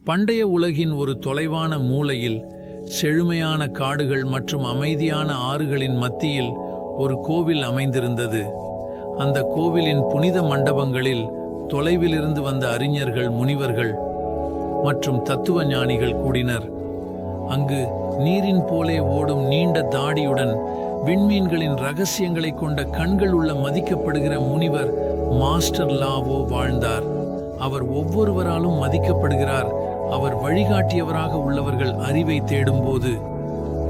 பண்டைய உலகின் ஒரு தொலைவான மூலையில் செழுமையான காடுகள் மற்றும் அமைதியான ஆறுகளின் மத்தியில் ஒரு கோவில் அமைந்திருந்தது. அந்த கோவிலின் புனித மண்டபங்களில் தொலைவிலிருந்து வந்த அறிஞர்கள், முனிவர்கள் மற்றும் தத்துவ ஞானிகள் கூடினர். அங்கு நீரின் போலே ஓடும் நீண்ட தாடியுடன் விண்மீன்களின் ரகசியங்களை கொண்ட கண்கள் உள்ள மதிக்கப்படுகிற முனிவர் மாஸ்டர் லாவோ வாழ்ந்தார். அவர் ஒவ்வொருவராலும் மதிக்கப்படுகிறார். அவர் வழிகாட்டியவராக உள்ளவர்கள் அறிவை தேடும்போது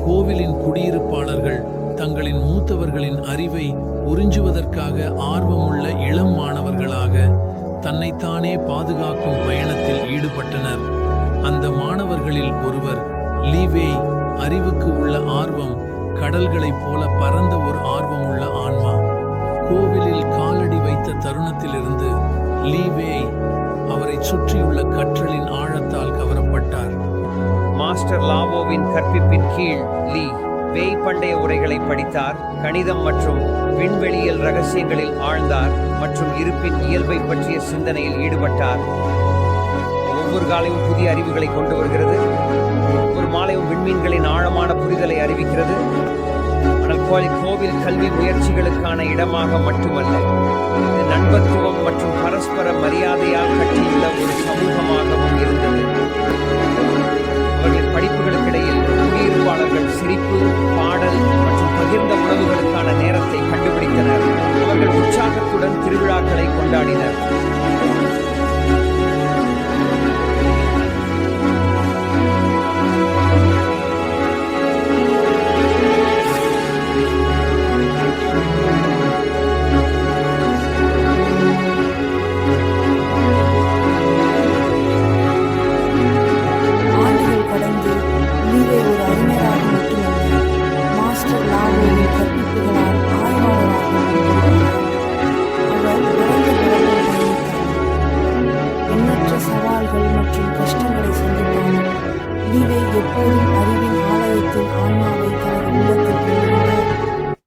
கோவிலின் குடியிருப்பாளர்கள் தங்களின் மூத்தவர்களின் அறிவை உறிஞ்சுவதற்காக ஆர்வமுள்ள இளம் மாணவர்களாக தன்னைத்தானே பாதுகாக்கும் பயணத்தில் ஈடுபட்டனர். அந்த மாணவர்களில் ஒருவர் லீவே. அறிவுக்கு உள்ள ஆர்வம் கடல்களைப் போல பரந்த ஒரு ஆர்வமுள்ள ஆன்மா. கோவிலில் காலடி வைத்த தருணத்திலிருந்து லீவே அவரை சுற்றியுள்ள கற்றலின் ஆழத்தால் கவரப்பட்டார். மாஸ்டர் லாவோவின் கற்பிப்பின் கீழ் லீ வேய் பண்டைய உரைகளை படித்தார், கணிதம் மற்றும் விண்வெளியியல் ரகசியங்களில் ஆழ்ந்தார் மற்றும் இருப்பின் இயல்பை பற்றிய சிந்தனையில் ஈடுபட்டார். ஒவ்வொரு காலையும் புதிய அறிவுகளை கொண்டு வருகிறது, ஒவ்வொரு மாலையும் விண்மீன்களின் ஆழமான புரிதலை அறிவிக்கிறது. ஆனால் கோவில் கல்வி முயற்சிகளுக்கான இடமாக மட்டுமல்ல, இது நண்பத்துவம் மற்றும் பரஸ்பர மரியாதையால் கட்டியுள்ள ஒரு சமூகமாகவும்